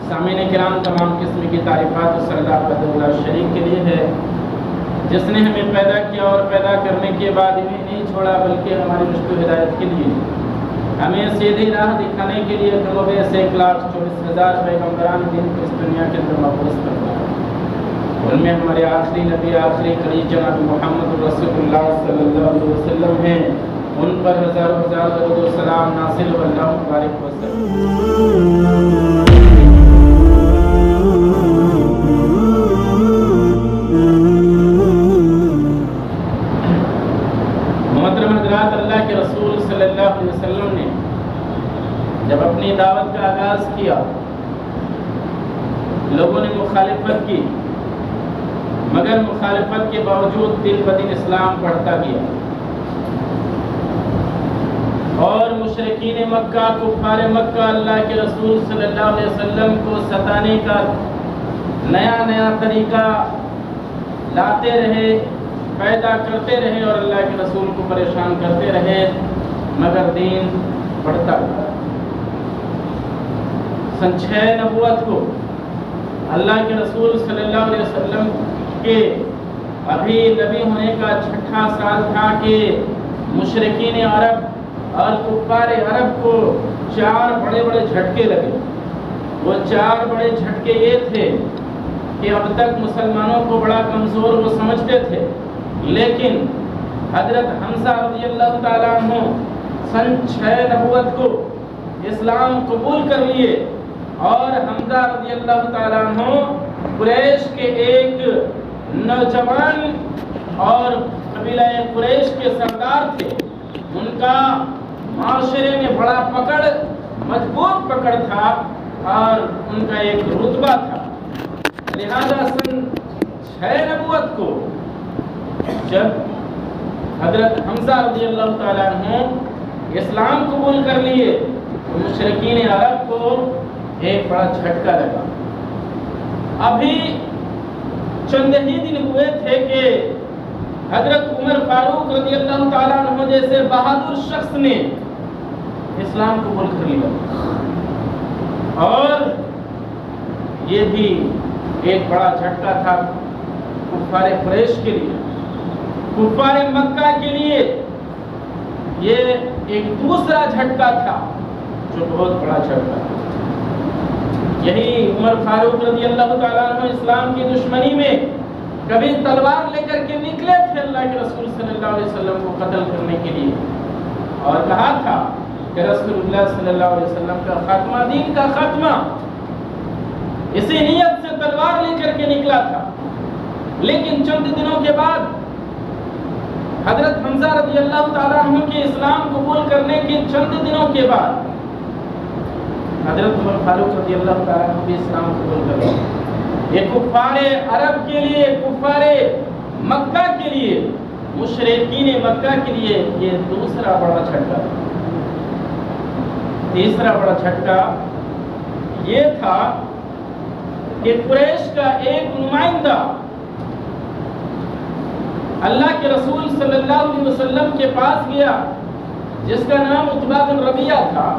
سامعین کرام، تمام قسم کی تعریفات اس اللہ وحدہ شریک کے لیے ہے جس نے ہمیں پیدا کیا اور پیدا کرنے کے بعد ہمیں نہیں چھوڑا بلکہ ہماری رشد و ہدایت کے لیے ہمیں سیدھی راہ دکھانے کے لیے کم و بیش 1,24,000 پیغمبران دین کو اس دنیا کے اندر مبعوث کرتا ہے۔ ان میں ہمارے آخری نبی، آخری قریب جناب محمد رسول اللہ صلی اللہ علیہ وسلم ہیں، ان پر ہزاروں ہزار درود و سلام نازل و اللہ مبارک وسلم۔ محترم حضرات، اللہ کے رسول صلی اللہ علیہ وسلم نے جب اپنی دعوت کا آغاز کیا، لوگوں نے مخالفت کی، مگر مخالفت کے باوجود دن بدن اسلام بڑھتا گیا اور مشرکین مکہ، کفار مکہ اللہ کے رسول صلی اللہ علیہ وسلم کو ستانے کا نیا نیا طریقہ لاتے رہے، پیدا کرتے رہے اور اللہ کے رسول کو پریشان کرتے رہے، مگر دین بڑھتا گیا۔ سن 6 نبوت کو اللہ کے رسول صلی اللہ علیہ وسلم کے ابھی نبی ہونے کا 6واں سال تھا کہ مشرکین عرب اور کفار عرب کو 4 بڑے بڑے جھٹکے لگے۔ وہ 4 بڑے جھٹکے یہ تھے کہ اب تک مسلمانوں کو بڑا کمزور وہ سمجھتے تھے، لیکن حضرت حمزہ رضی اللہ تعالیٰ عنہ سن 6 نبوت کو اسلام قبول کر لیے، اور حمزہ رضی اللہ تعالیٰ عنہ قریش کے ایک نوجوان اور قبیلہ قریش کے سردار تھے۔ ان کا معاشرے میں بڑا پکڑ، مضبوط پکڑ تھا اور ان کا ایک رتبہ تھا۔ لہذا سن 6 نبوت کو جب حضرت حمزہ رضی اللہ تعالیٰ عنہ اسلام قبول کر لیے تو مشرکین عرب کو ایک بڑا جھٹکا لگا۔ ابھی چند ہی دن ہوئے تھے کہ حضرت عمر فاروق رضی اللہ تعالیٰ عنہ جیسے بہادر شخص نے اسلام قبول کر لیا، اور یہ بھی ایک بڑا جھٹکا تھا کفار قریش کے لیے، کفار مکہ کے لیے یہ ایک دوسرا جھٹکا تھا جو بہت بڑا جھٹکا تھا۔ یہی عمر فاروق رضی اللہ تعالیٰ عنہ اسلام کی دشمنی میں کبھی تلوار لے کر کے نکلے تھے اللہ کے رسول صلی اللہ علیہ وسلم کو قتل کرنے کے لیے، اور کہا تھا کہ رسول اللہ صلی اللہ علیہ وسلم کا خاتمہ، دین کا خاتمہ اسی نیت سے تلوار لے کر کے نکلا تھا۔ لیکن چند دنوں کے بعد حضرت حمزہ رضی اللہ تعالیٰ عنہ کے اسلام قبول کرنے کے چند دنوں کے بعد حضرت عمر فاروق رضی اللہ تعالیٰ عنہ بھی اسلام قبول کر لیا۔ یہ کفار عرب کے لیے، کفار مکہ کے لیے، مشرکین مکہ کے لیے یہ دوسرا بڑا جھٹکا تھا۔ تیسرا بڑا جھٹکا یہ تھا کہ قریش کا ایک نمائندہ اللہ کے رسول صلی اللہ علیہ وسلم کے پاس گیا، جس کا نام عتبہ بن ربیعہ تھا۔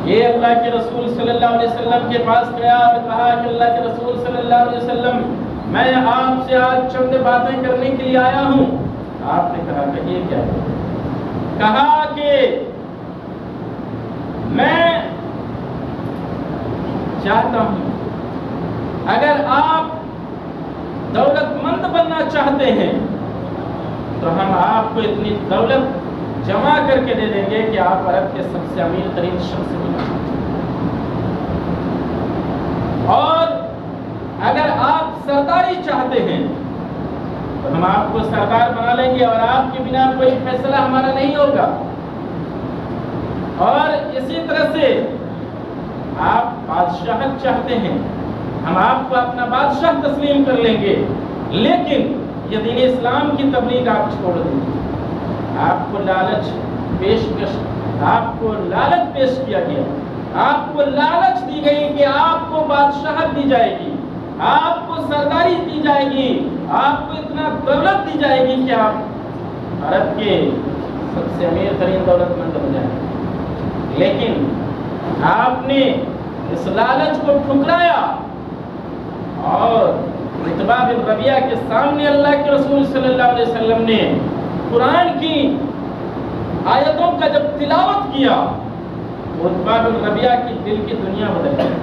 یہ اللہ کے رسول صلی اللہ علیہ وسلم کے پاس گیا اور کہا کہ اللہ کے رسول صلی اللہ علیہ وسلم، میں آپ سے آج چند باتیں کرنے کے لیے آیا ہوں۔ آپ نے کہا کہ یہ کیا ہے؟ کہا کہ میں چاہتا ہوں اگر آپ دولت مند بننا چاہتے ہیں تو ہم آپ کو اتنی دولت جمع کر کے دے دیں گے کہ آپ عرب کے سب سے امیر ترین شخص بنیں، اور اگر آپ سرداری چاہتے ہیں تو ہم آپ کو سردار بنا لیں گے اور آپ کے بنا کوئی فیصلہ ہمارا نہیں ہوگا، اور اسی طرح سے آپ بادشاہت چاہتے ہیں، ہم آپ کو اپنا بادشاہ تسلیم کر لیں گے، لیکن یہ دین اسلام کی تبلیغ آپ چھوڑ دیجیے۔ آپ کو لالچ پیش کیا گیا، آپ کو لالچ دی گئی کہ آپ کو بادشاہت دی جائے گی، آپ کو سرداری دی جائے گی، آپ کو اتنا دولت دی جائے گی کہ آپ عرب کے سب سے امیر ترین دولت مند ہو جائیں۔ لیکن آپ نے اس لالچ کو ٹھکرایا اور عتبہ بن ربیعہ کے سامنے اللہ کے رسول صلی اللہ علیہ وسلم نے قرآن کی آیتوں کا جب تلاوت کیا، عتبہ بن ربیعہ کی دل کی دنیا بدل گئی۔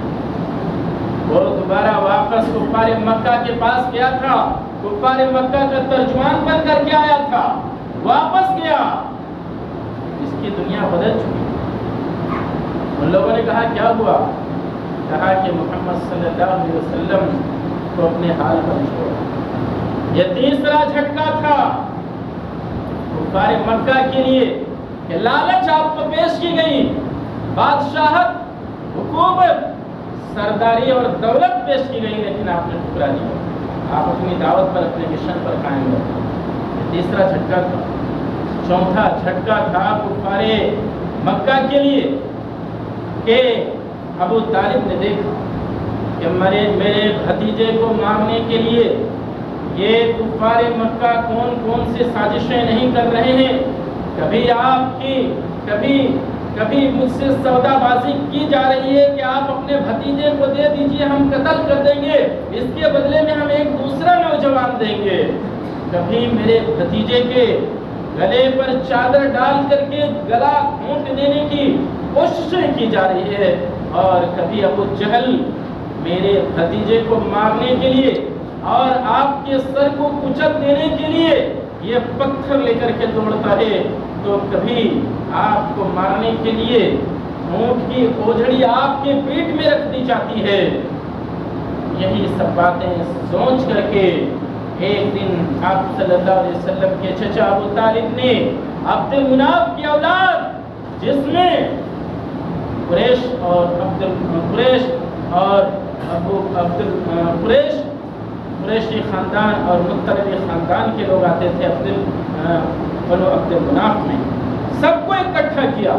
وہ دوبارہ واپس کفار مکہ کے پاس گیا تھا، کفار مکہ کا ترجمان بن کر کے آیا تھا، واپس گیا، اس کی دنیا بدل چکی۔ ان لوگوں نے کہا کیا ہوا؟ کہا کہ محمد صلی اللہ علیہ وسلم کو اپنے حال پر چھوڑا۔ یہ تیسرا جھٹکا تھا کفار مکہ کے لیے کہ لالچ آپ کو پیش کی گئی، بادشاہت، حکومت، سرداری اور دولت پیش کی گئی، لیکن آپ نے ٹھکرا دیا، آپ اپنی دعوت پر، اپنے مشن پر قائم رہے۔ یہ تیسرا جھٹکا تھا۔ چوتھا جھٹکا تھا کفار مکہ کے لیے کہ ابو طالب نے دیکھا کہ میرے بھتیجے کو مارنے کے لیے یہ کفار مکہ کون کون سے سازشیں نہیں کر رہے ہیں۔ کبھی آپ کی کبھی مجھ سے سودا بازی کی جا رہی ہے کہ آپ اپنے بھتیجے کو دے دیجئے، ہم قتل کر دیں گے، اس کے بدلے میں ہم ایک دوسرا نوجوان دیں گے۔ کبھی میرے بھتیجے کے گلے پر چادر ڈال کر کے گلا گھونٹ دینے کی کوششیں کی جا رہی ہے، اور کبھی ابو جہل میرے بھتیجے کو مارنے کے لیے اور آپ کے سر کو کچل دینے کے لیے یہ پتھر لے کر کے دوڑتا ہے، تو کبھی آپ کو مارنے کے لیے اونٹ کی اوجھڑی آپ کے پیٹ میں رکھ دی جاتی ہے۔ یہی سب باتیں سوچ کر کے ایک دن آپ صلی اللہ علیہ وسلم کے چچا ابو طالب نے عبد مناف کی اولاد، جس میں قریش قریشی خاندان اور مطلبی خاندان کے لوگ آتے تھے بنو عبد مناف میں، سب کو اکٹھا کیا،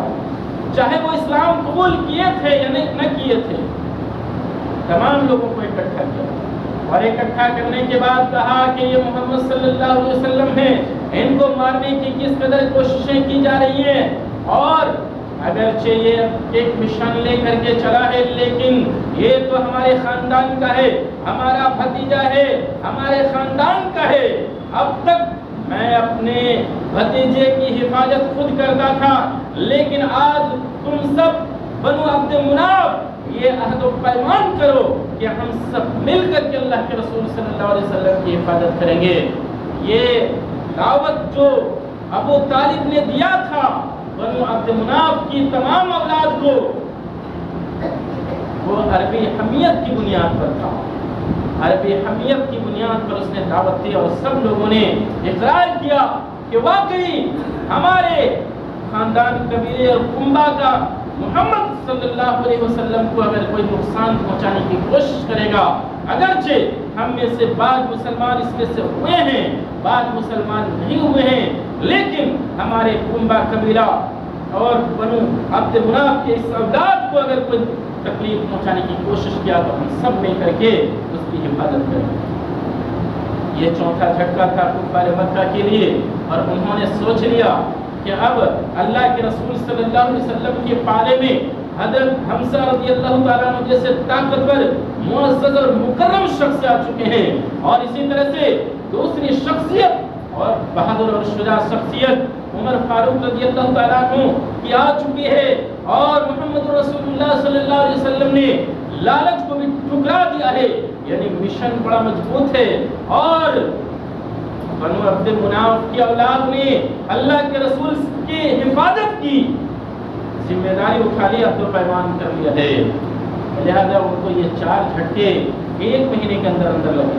چاہے وہ اسلام قبول کیے تھے یا نہ کیے تھے، تمام لوگوں کو اکٹھا کیا، اور اکٹھا کرنے کے بعد کہا کہ یہ محمد صلی اللہ علیہ وسلم ہیں، ان کو مارنے کی کس قدر کوششیں کی جا رہی ہیں، اور اگرچہ یہ ایک مشن لے کر کے چلا ہے، لیکن یہ تو ہمارے خاندان کا ہے، ہمارا بھتیجا ہے، ہمارے خاندان کا ہے۔ اب تک میں اپنے بھتیجے کی حفاظت خود کرتا تھا، لیکن آج تم سب بنو عبد مناف یہ عہد و پیمان کرو کہ ہم سب مل کر کے اللہ کے رسول صلی اللہ علیہ وسلم کی حفاظت کریں گے۔ یہ دعوت جو ابو طالب نے دیا تھا بنو عبد مناف کی تمام اولاد کو، وہ عربی حمیت کی بنیاد پر تھا، عربی حمیت کی بنیاد پر اس نے دعوت دی، اور سب لوگوں نے اقرار کیا کہ واقعی ہمارے خاندان قبیلے اور کنبہ کا محمد صلی اللہ علیہ وسلم کو اگر کوئی نقصان پہنچانے کی کوشش کرے گا، اگرچہ ہم میں سے بعض مسلمان اس میں سے ہوئے ہیں، بعض مسلمان نہیں ہوئے ہیں، لیکن ہمارے کنبہ قبیلہ اور بنو عبد مناف کے اس اولاد کو اگر کوئی تکلیف پہنچانے کی کوشش کیا تو ہم سب مل کر کے اس کی حفاظت کریں۔ یہ چوتھا جھٹکا تھا کفار مکہ کے لیے، اور انہوں نے سوچ لیا کہ اب اللہ کے رسول صلی اللہ علیہ وسلم کے پالے میں حضرت حمزہ رضی اللہ تعالیٰ عنہ جیسے طاقتور، معزز اور مکرم شخص آ چکے ہیں، اور اسی طرح سے دوسری شخصیت اور بہادر اور شجاع شخصیت عمر فاروق رضی اللہ تعالیٰ عنہ کی آ چکی ہے، اور محمد رسول اللہ صلی اللہ علیہ وسلم نے لالچ کو بھی ٹھکرا دیا ہے، یعنی مشن بڑا مضبوط ہے، اور بنو عبد مناف کی اولاد نے اللہ کے رسول کی حفاظت کی ذمہ داری اٹھا لی، عہد و پیمان کر لیا ہے، لہذا ان کو یہ 4 جھٹکے ایک مہینے کے اندر اندر لگے،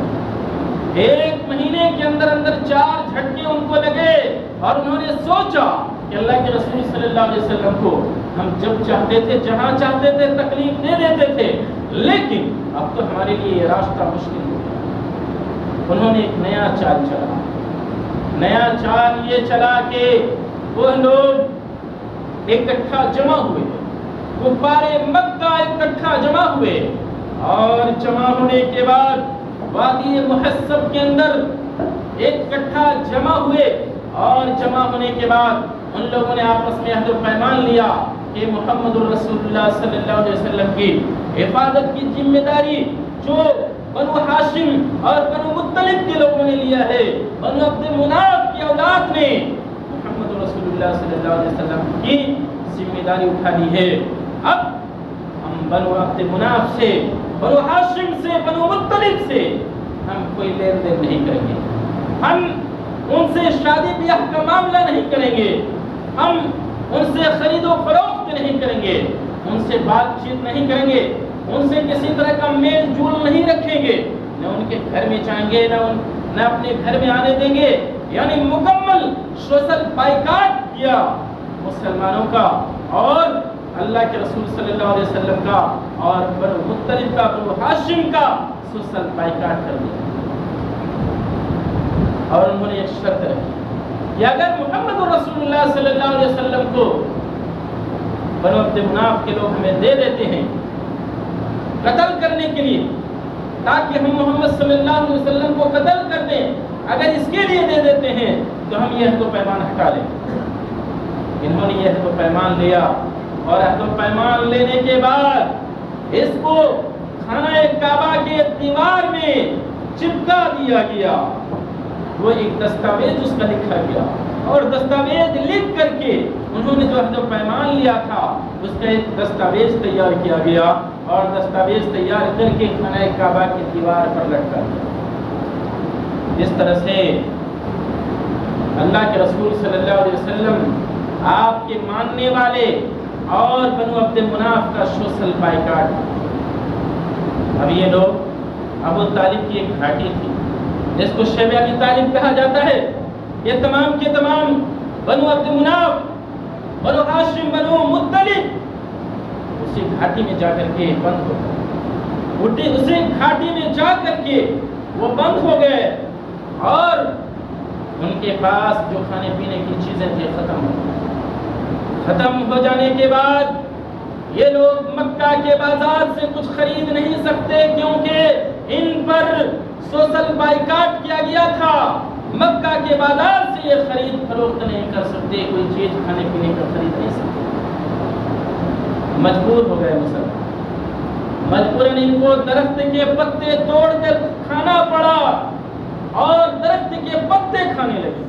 ایک مہینے کے اندر اندر 4 جھٹکے ان کو لگے، اور انہوں نے سوچا کہ اللہ کے رسول صلی اللہ علیہ وسلم کو ہم جب چاہتے تھے، جہاں چاہتے تھے تکلیف دے دیتے تھے، لیکن اب تو ہمارے لیے یہ راستہ مشکل ہو گیا۔ انہوں نے ایک نیا چال چلا، نیا چال یہ چلا کہ وہ لوگ اکٹھا جمع ہوئے، کفار مکہ اکٹھا جمع ہوئے، اور جمع ہونے کے بعد وادی محصب کے اندر اکٹھا جمع ہوئے، اور جمع ہونے کے بعد ان لوگوں نے آپس میں عہد و پیمان لیا کہ محمد الرسول اللہ صلی اللہ علیہ وسلم کی حفاظت کی ذمہ داری جو بنو ہاشم اور بنو مطلب کے لوگوں نے لیا ہے، بنو عبد مناف کی اولاد نے محمد رسول اللہ صلی اللہ علیہ وسلم کی ذمہ داری اٹھا لی ہے۔ اب ہم بنو عبد مناف سے، بنو ہاشم سے، بنو مطلب سے ہم کوئی لین دین نہیں کریں گے، ہم ان سے شادی بیاہ کا معاملہ نہیں کریں گے، ہم ان سے خرید و فروخت نہیں کریں گے، ان سے بات چیت نہیں کریں گے، ان سے کسی طرح کا میل جول نہیں رکھیں گے، نہ ان کے گھر میں جائیں گے، نہ اپنے گھر میں آنے دیں گے۔ یعنی مکمل سوشل بائیکاٹ کیا مسلمانوں کا اور اللہ کے رسول صلی اللہ علیہ وسلم کا اور بنو مطلب کا، بنو ہاشم کا سوشل بائیکاٹ کر دیا۔ اور انہوں نے ایک شرط رکھی کہ اگر محمد رسول اللہ صلی اللہ علیہ وسلم کو بنو عبد مناف کے لوگ ہمیں دے دیتے ہیں قتل کرنے کے لیے، تاکہ ہم محمد صلی اللہ علیہ وسلم کو قتل کر دیں، اگر اس کے لیے دے دیتے ہیں تو ہم یہ عہد و پیمان ہٹا لیں۔ انہوں نے یہ عہد و پیمان لیا اور عہد و پیمان لینے کے بعد اس کو خانہ کعبہ کے دیوار میں چپکا دیا گیا۔ وہ ایک دستاویز اس کا لکھا گیا اور دستاویز لکھ کر کے انہوں نے جو عہد و پیمان لیا تھا اس کا ایک دستاویز تیار کیا گیا اور دستاویز تیار کر کے خانہ کعبہ کی دیوار پر لٹکا دیا۔ اس طرح سے اللہ کے رسول صلی اللہ علیہ وسلم آپ کے ماننے والے اور بنو عبد مناف کا سوشل بائیکاٹ۔ اب یہ لوگ ابو طالب کی ایک گھاٹی تھی جس کو شیب ابی طالب کہا جاتا ہے، یہ تمام کے تمام بنو عبد مناف، بنو ہاشم، بنو مطلب اسی گھاٹی میں جا کر کے بند ہو گئے، اسی گھاٹی میں جا کر کے وہ بند ہو گئے اور ان کے پاس جو کھانے پینے کی چیزیں تھیں ختم ہو جانے کے بعد یہ لوگ مکہ کے بازار سے کچھ خرید نہیں سکتے کیونکہ ان پر سوشل بائیکاٹ کیا گیا تھا۔ مکہ کے بازار سے یہ خرید فروخت نہیں کر سکتے، کوئی چیز کھانے پینے کا خرید نہیں سکتے، مجبور ہو گئے مسلمان، مجبوراً ان کو درخت کے پتے توڑ کر کھانا پڑا اور درخت کے پتے کھانے لگے۔